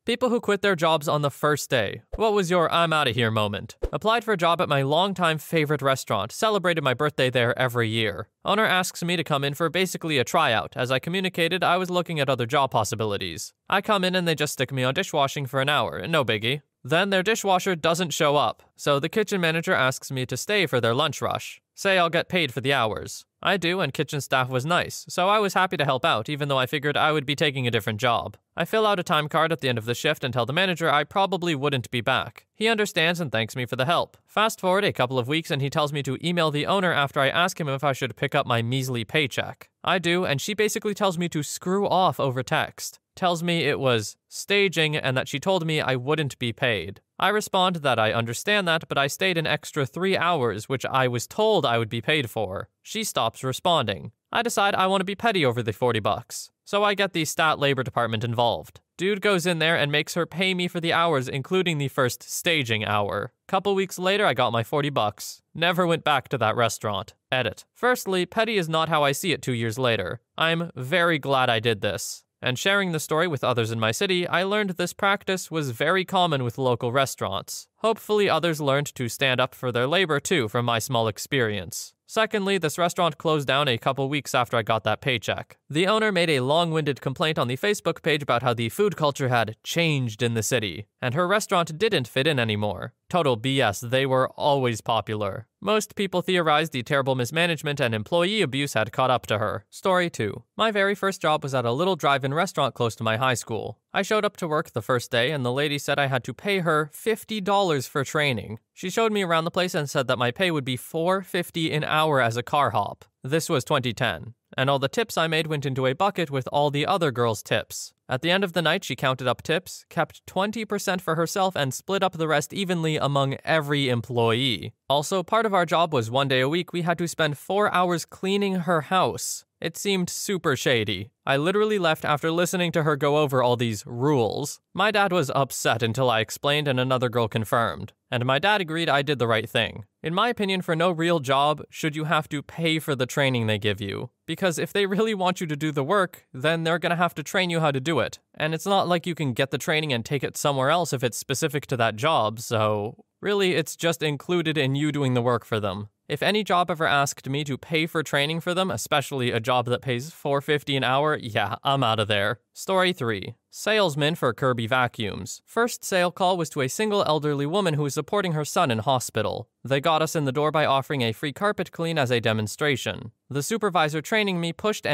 People who quit their jobs on the first day. What was your I'm outta here moment? Applied for a job at my longtime favorite restaurant, celebrated my birthday there every year. Owner asks me to come in for basically a tryout. As I communicated, I was looking at other job possibilities. I come in and they just stick me on dishwashing for an hour, no biggie. Then their dishwasher doesn't show up, so the kitchen manager asks me to stay for their lunch rush. Say I'll get paid for the hours. I do, and kitchen staff was nice, so I was happy to help out even though I figured I would be taking a different job. I fill out a time card at the end of the shift and tell the manager I probably wouldn't be back. He understands and thanks me for the help. Fast forward a couple of weeks and he tells me to email the owner after I ask him if I should pick up my measly paycheck. I do, and she basically tells me to screw off over text. Tells me it was staging and that she told me I wouldn't be paid. I respond that I understand that, but I stayed an extra 3 hours, which I was told I would be paid for. She stops responding. I decide I want to be petty over the $40. So I get the stat labor department involved. Dude goes in there and makes her pay me for the hours, including the first staging hour. Couple weeks later, I got my $40. Never went back to that restaurant. Edit. Firstly, petty is not how I see it 2 years later. I'm very glad I did this. And sharing the story with others in my city, I learned this practice was very common with local restaurants. Hopefully others learned to stand up for their labor too from my small experience. Secondly, this restaurant closed down a couple weeks after I got that paycheck. The owner made a long-winded complaint on the Facebook page about how the food culture had changed in the city, and her restaurant didn't fit in anymore. Total BS, they were always popular. Most people theorized the terrible mismanagement and employee abuse had caught up to her. Story 2. My very first job was at a little drive-in restaurant close to my high school. I showed up to work the first day and the lady said I had to pay her $50 for training. She showed me around the place and said that my pay would be $4.50 an hour as a car hop. This was 2010. And all the tips I made went into a bucket with all the other girls' tips. At the end of the night, she counted up tips, kept 20% for herself, and split up the rest evenly among every employee. Also, part of our job was 1 day a week we had to spend 4 hours cleaning her house. It seemed super shady. I literally left after listening to her go over all these rules. My dad was upset until I explained and another girl confirmed. And my dad agreed I did the right thing. In my opinion, for no real job, should you have to pay for the training they give you. Because if they really want you to do the work, then they're gonna have to train you how to do it. And it's not like you can get the training and take it somewhere else if it's specific to that job, so really it's just included in you doing the work for them. If any job ever asked me to pay for training for them, especially a job that pays $4.50 an hour, yeah, I'm out of there. Story 3. Salesman for Kirby Vacuums. First sale call was to a single elderly woman who was supporting her son in hospital. They got us in the door by offering a free carpet clean as a demonstration. The supervisor training me pushed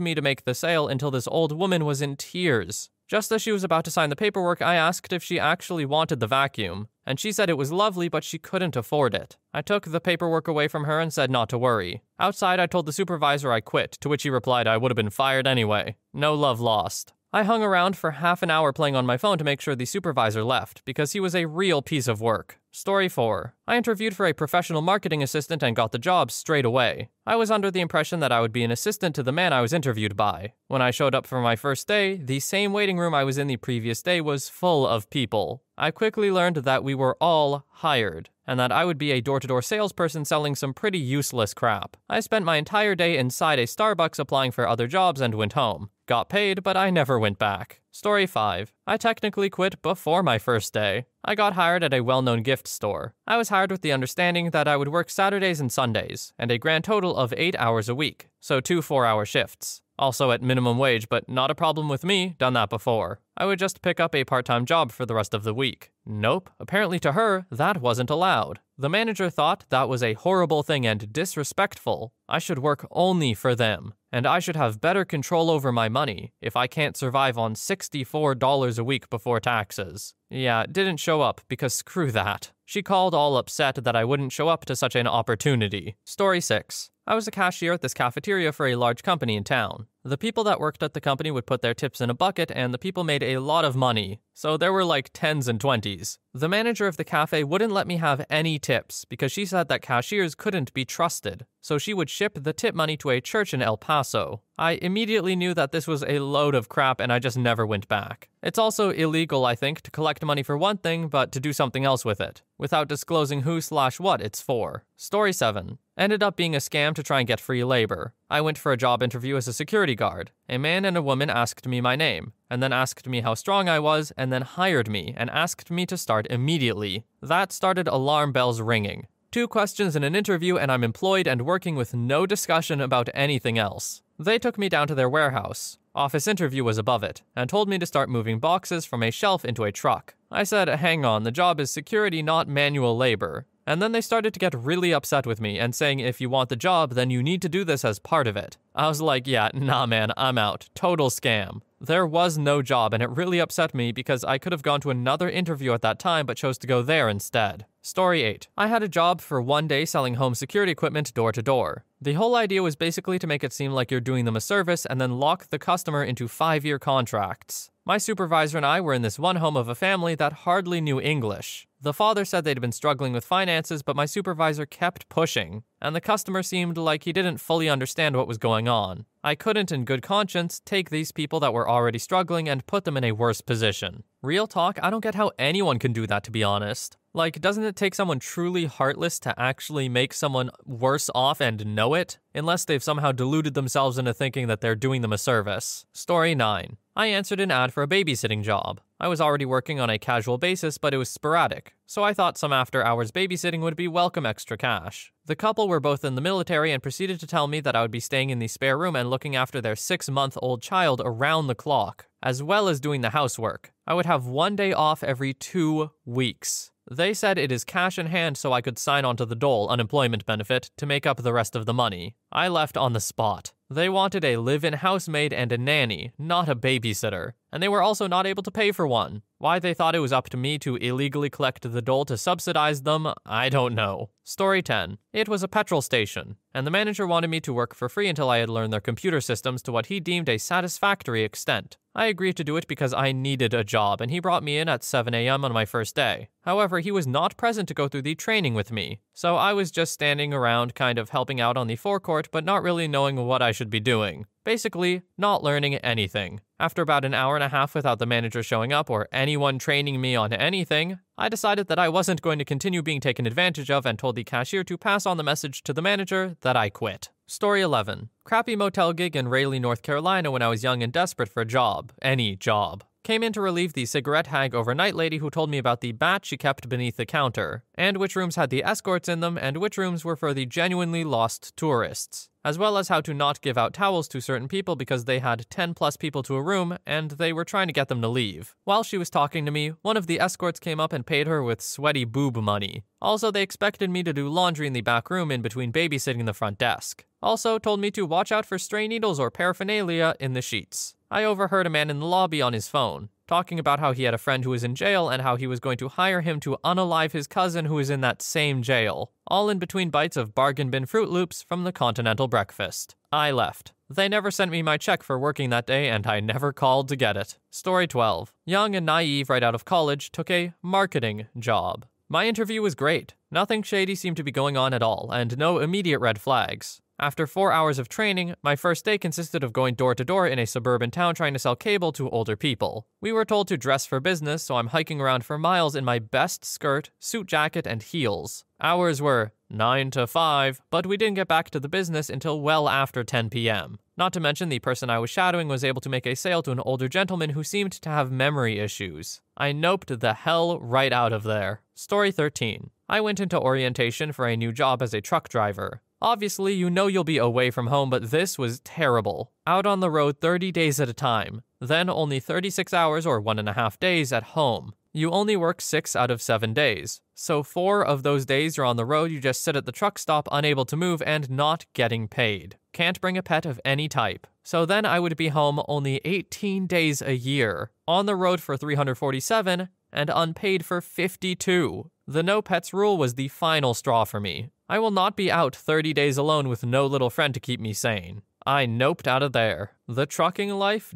me to make the sale until this old woman was in tears. Just as she was about to sign the paperwork, I asked if she actually wanted the vacuum, and she said it was lovely but she couldn't afford it. I took the paperwork away from her and said not to worry. Outside, I told the supervisor I quit, to which he replied I would have been fired anyway. No love lost. I hung around for half an hour playing on my phone to make sure the supervisor left, because he was a real piece of work. Story 4. I interviewed for a professional marketing assistant and got the job straight away. I was under the impression that I would be an assistant to the man I was interviewed by. When I showed up for my first day, the same waiting room I was in the previous day was full of people. I quickly learned that we were all hired, and that I would be a door-to-door salesperson selling some pretty useless crap. I spent my entire day inside a Starbucks applying for other jobs and went home. Got paid, but I never went back. Story 5. I technically quit before my first day. I got hired at a well-known gift store. I was hired with the understanding that I would work Saturdays and Sundays, and a grand total of 8 hours a week, so 2 4-hour shifts. Also at minimum wage, but not a problem with me, done that before. I would just pick up a part-time job for the rest of the week. Nope, apparently to her, that wasn't allowed. The manager thought that was a horrible thing and disrespectful. I should work only for them, and I should have better control over my money if I can't survive on $64 a week before taxes. Yeah, didn't show up because screw that. She called all upset that I wouldn't show up to such an opportunity. Story 6. I was a cashier at this cafeteria for a large company in town. The people that worked at the company would put their tips in a bucket and the people made a lot of money, so there were like 10s and 20s. The manager of the cafe wouldn't let me have any tips because she said that cashiers couldn't be trusted, so she would ship the tip money to a church in El Paso. I immediately knew that this was a load of crap and I just never went back. It's also illegal, I think, to collect money for one thing, but to do something else with it, without disclosing who/what it's for. Story 7. Ended up being a scam to try and get free labor. I went for a job interview as a security guard. A man and a woman asked me my name, and then asked me how strong I was, and then hired me and asked me to start immediately. That started alarm bells ringing. 2 questions in an interview and I'm employed and working with no discussion about anything else. They took me down to their warehouse. Office interview was above it, and told me to start moving boxes from a shelf into a truck. I said, hang on, the job is security, not manual labor. And then they started to get really upset with me and saying if you want the job, then you need to do this as part of it. I was like, yeah, nah man, I'm out. Total scam. There was no job and it really upset me because I could have gone to another interview at that time but chose to go there instead. Story 8. I had a job for 1 day selling home security equipment door to door. The whole idea was basically to make it seem like you're doing them a service and then lock the customer into 5-year contracts. My supervisor and I were in this one home of a family that hardly knew English. The father said they'd been struggling with finances, but my supervisor kept pushing, and the customer seemed like he didn't fully understand what was going on. I couldn't, in good conscience, take these people that were already struggling and put them in a worse position. Real talk, I don't get how anyone can do that, to be honest. Like, doesn't it take someone truly heartless to actually make someone worse off and know it? Unless they've somehow deluded themselves into thinking that they're doing them a service. Story 9. I answered an ad for a babysitting job. I was already working on a casual basis, but it was sporadic, so I thought some after-hours babysitting would be welcome extra cash. The couple were both in the military and proceeded to tell me that I would be staying in the spare room and looking after their 6-month-old child around the clock, as well as doing the housework. I would have 1 day off every 2 weeks. They said it is cash in hand so I could sign on to the dole unemployment benefit to make up the rest of the money. I left on the spot. They wanted a live-in housemaid and a nanny, not a babysitter, and they were also not able to pay for one. Why they thought it was up to me to illegally collect the dole to subsidize them, I don't know. Story 10. It was a petrol station, and the manager wanted me to work for free until I had learned their computer systems to what he deemed a satisfactory extent. I agreed to do it because I needed a job, and he brought me in at 7 a.m. on my first day. However, he was not present to go through the training with me, so I was just standing around kind of helping out on the forecourt but not really knowing what I should be doing. Basically, not learning anything. After about an hour and a half without the manager showing up or anyone training me on anything, I decided that I wasn't going to continue being taken advantage of and told the cashier to pass on the message to the manager that I quit. Story 11. Crappy motel gig in Raleigh, North Carolina when I was young and desperate for a job. Any job. Came in to relieve the cigarette hag overnight lady who told me about the bat she kept beneath the counter, and which rooms had the escorts in them, and which rooms were for the genuinely lost tourists, as well as how to not give out towels to certain people because they had 10 plus people to a room, and they were trying to get them to leave. While she was talking to me, one of the escorts came up and paid her with sweaty boob money. Also, they expected me to do laundry in the back room in between babysitting the front desk. Also, told me to watch out for stray needles or paraphernalia in the sheets. I overheard a man in the lobby on his phone, talking about how he had a friend who was in jail and how he was going to hire him to unalive his cousin who is in that same jail, all in between bites of bargain bin Fruit Loops from the continental breakfast. I left. They never sent me my check for working that day, and I never called to get it. Story 12. Young and naive right out of college, took a marketing job. My interview was great. Nothing shady seemed to be going on at all, and no immediate red flags. After 4 hours of training, my first day consisted of going door to door in a suburban town trying to sell cable to older people. We were told to dress for business, so I'm hiking around for miles in my best skirt, suit jacket, and heels. Hours were 9 to 5, but we didn't get back to the business until well after 10 p.m. Not to mention the person I was shadowing was able to make a sale to an older gentleman who seemed to have memory issues. I noped the hell right out of there. Story 13. I went into orientation for a new job as a truck driver. Obviously, you know you'll be away from home, but this was terrible. Out on the road 30 days at a time, then only 36 hours or 1.5 days at home. You only work 6 out of 7 days. So 4 of those days you're on the road, you just sit at the truck stop unable to move and not getting paid. Can't bring a pet of any type. So then I would be home only 18 days a year, on the road for 347, and unpaid for 52. The no pets rule was the final straw for me. I will not be out 30 days alone with no little friend to keep me sane. I noped out of there. The trucking life,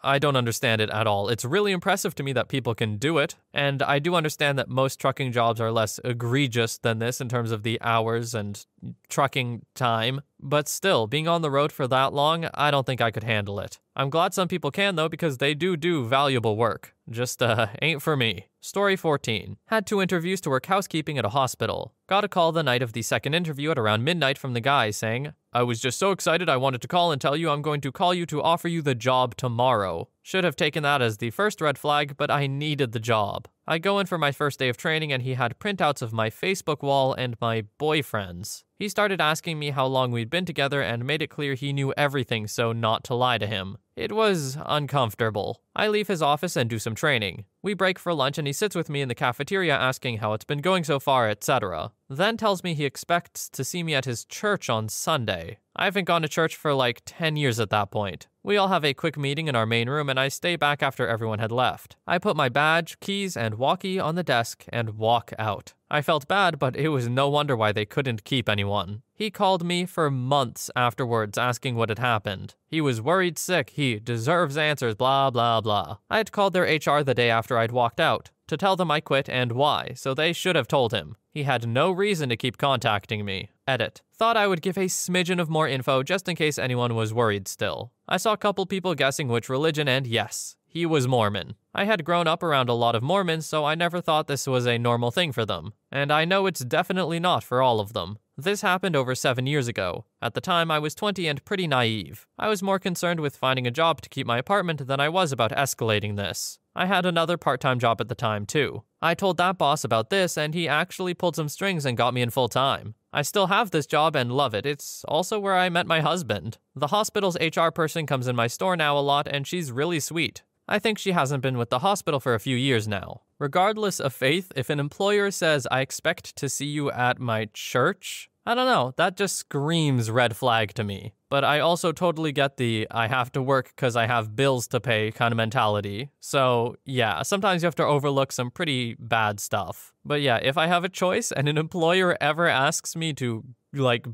I don't understand it at all. It's really impressive to me that people can do it, and I do understand that most trucking jobs are less egregious than this in terms of the hours and trucking time, but still, being on the road for that long, I don't think I could handle it. I'm glad some people can though, because they do valuable work. Ain't for me. Story 14. Had 2 interviews to work housekeeping at a hospital. Got a call the night of the second interview at around midnight from the guy saying, "I was just so excited I wanted to call and tell you I'm going to call you to offer you the job tomorrow." Should have taken that as the first red flag, but I needed the job. I go in for my first day of training and he had printouts of my Facebook wall and my boyfriend's. He started asking me how long we'd been together and made it clear he knew everything, so not to lie to him. It was uncomfortable. I leave his office and do some training. We break for lunch and he sits with me in the cafeteria asking how it's been going so far, etc. Then tells me he expects to see me at his church on Sunday. I haven't gone to church for like 10 years at that point. We all have a quick meeting in our main room and I stay back after everyone had left. I put my badge, keys, and walkie on the desk and walk out. I felt bad, but it was no wonder why they couldn't keep anyone. He called me for months afterwards asking what had happened. He was worried sick, he deserves answers, blah blah blah. I had called their HR the day after I'd walked out to tell them I quit and why, so they should have told him. He had no reason to keep contacting me. Edit. Thought I would give a smidgen of more info just in case anyone was worried still. I saw a couple people guessing which religion and yes, he was Mormon. I had grown up around a lot of Mormons, so I never thought this was a normal thing for them. And I know it's definitely not for all of them. This happened over 7 years ago. At the time, I was 20 and pretty naive. I was more concerned with finding a job to keep my apartment than I was about escalating this. I had another part-time job at the time, too. I told that boss about this, and he actually pulled some strings and got me in full-time. I still have this job and love it. It's also where I met my husband. The hospital's HR person comes in my store now a lot, and she's really sweet. I think she hasn't been with the hospital for a few years now. Regardless of faith, if an employer says, "I expect to see you at my church," I don't know, that just screams red flag to me. But I also totally get the "I have to work because I have bills to pay" kind of mentality. So yeah, sometimes you have to overlook some pretty bad stuff. But yeah, if I have a choice and an employer ever asks me to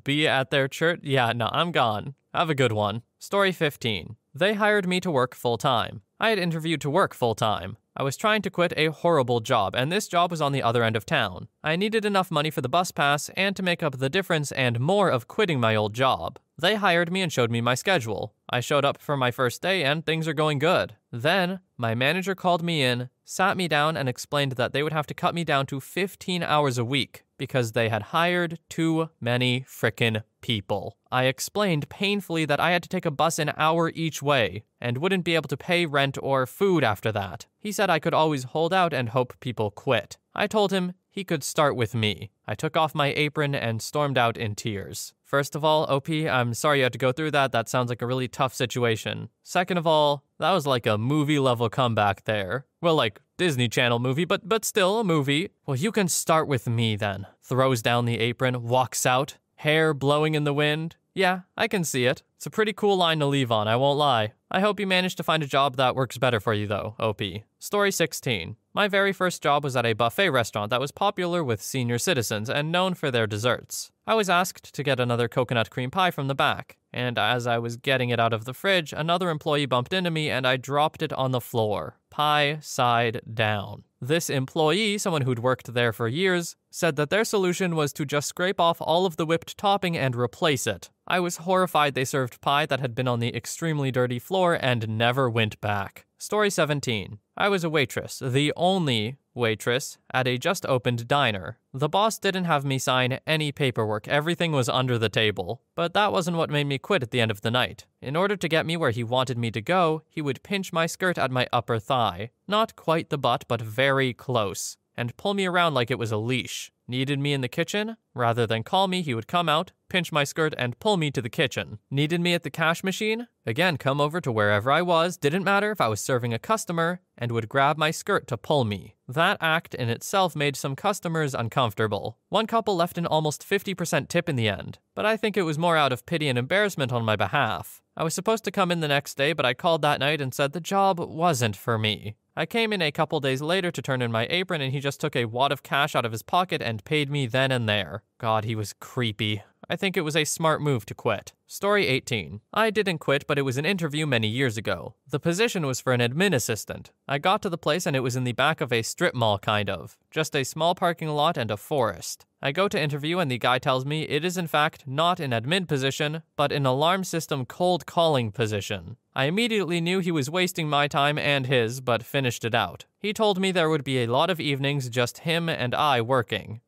be at their church, yeah, no, I'm gone. Have a good one. Story 15. They hired me to work full-time. I had interviewed to work full-time. I was trying to quit a horrible job, and this job was on the other end of town. I needed enough money for the bus pass and to make up the difference and more of quitting my old job. They hired me and showed me my schedule. I showed up for my first day and things are going good. Then, my manager called me in, sat me down and explained that they would have to cut me down to 15 hours a week because they had hired too many frickin' people. I explained painfully that I had to take a bus an hour each way and wouldn't be able to pay rent or food after that. He said I could always hold out and hope people quit. I told him he could start with me. I took off my apron and stormed out in tears. First of all, OP, I'm sorry you had to go through that. That sounds like a really tough situation. Second of all, that was like a movie-level comeback there. Well, like Disney Channel movie, but still a movie. Well, you can start with me then. Throws down the apron, walks out, hair blowing in the wind. Yeah, I can see it. It's a pretty cool line to leave on, I won't lie. I hope you manage to find a job that works better for you though, OP. Story 16. My very first job was at a buffet restaurant that was popular with senior citizens and known for their desserts. I was asked to get another coconut cream pie from the back, and as I was getting it out of the fridge, another employee bumped into me and I dropped it on the floor, pie side down. This employee, someone who'd worked there for years, said that their solution was to just scrape off all of the whipped topping and replace it. I was horrified they served pie that had been on the extremely dirty floor and never went back. Story 17. I was a waitress, the only waitress, at a just-opened diner. The boss didn't have me sign any paperwork, everything was under the table. But that wasn't what made me quit at the end of the night. In order to get me where he wanted me to go, he would pinch my skirt at my upper thigh. Not quite the butt, but very close. And pull me around like it was a leash. Needed me in the kitchen? Rather than call me, he would come out, pinch my skirt, and pull me to the kitchen. Needed me at the cash machine? Again, come over to wherever I was, didn't matter if I was serving a customer, and would grab my skirt to pull me. That act in itself made some customers uncomfortable. One couple left an almost 50% tip in the end, but I think it was more out of pity and embarrassment on my behalf. I was supposed to come in the next day, but I called that night and said the job wasn't for me. I came in a couple days later to turn in my apron and he just took a wad of cash out of his pocket and paid me then and there. God, he was creepy. I think it was a smart move to quit. Story 18. I didn't quit, but it was an interview many years ago. The position was for an admin assistant. I got to the place and it was in the back of a strip mall kind of. Just a small parking lot and a forest. I go to interview and the guy tells me it is in fact not an admin position, but an alarm system cold calling position. I immediately knew he was wasting my time and his, but finished it out. He told me there would be a lot of evenings just him and I working.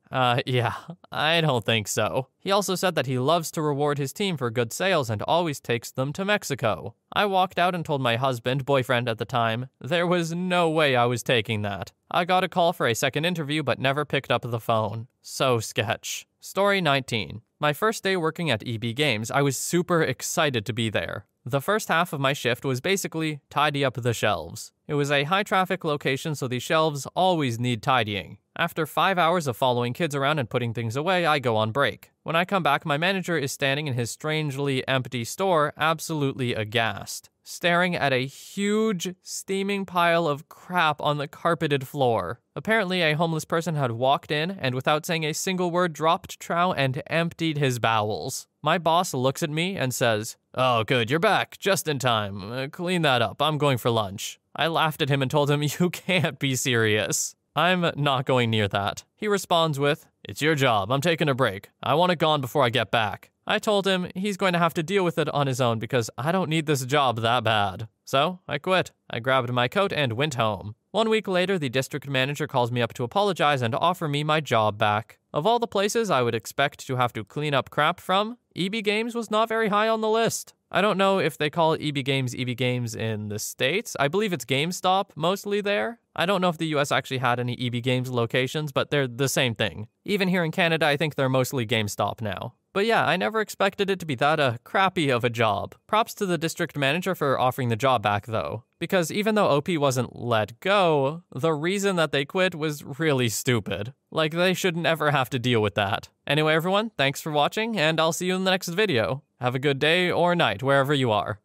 Yeah, I don't think so. He also said that he loves to reward his team for good sales and always takes them to Mexico. I walked out and told my husband, boyfriend at the time, there was no way I was taking that. I got a call for a second interview but never picked up the phone. So sketch. Story 19. My first day working at EB Games, I was super excited to be there. The first half of my shift was basically tidy up the shelves. It was a high-traffic location, so the shelves always need tidying. After 5 hours of following kids around and putting things away, I go on break. When I come back, my manager is standing in his strangely empty store, absolutely aghast, staring at a huge, steaming pile of crap on the carpeted floor. Apparently, a homeless person had walked in and without saying a single word dropped trow and emptied his bowels. My boss looks at me and says, "Oh, good, you're back, just in time. Clean that up, I'm going for lunch." I laughed at him and told him, "You can't be serious. I'm not going near that." He responds with, "It's your job, I'm taking a break. I want it gone before I get back." I told him he's going to have to deal with it on his own because I don't need this job that bad. So I quit. I grabbed my coat and went home. 1 week later, the district manager calls me up to apologize and offer me my job back. Of all the places I would expect to have to clean up crap from, EB Games was not very high on the list. I don't know if they call EB Games in the States. I believe it's GameStop mostly there. I don't know if the US actually had any EB Games locations, but they're the same thing. Even here in Canada, I think they're mostly GameStop now. But yeah, I never expected it to be that crappy of a job. Props to the district manager for offering the job back though. Because even though OP wasn't let go, the reason that they quit was really stupid. Like, they should never have to deal with that. Anyway everyone, thanks for watching, and I'll see you in the next video. Have a good day or night, wherever you are.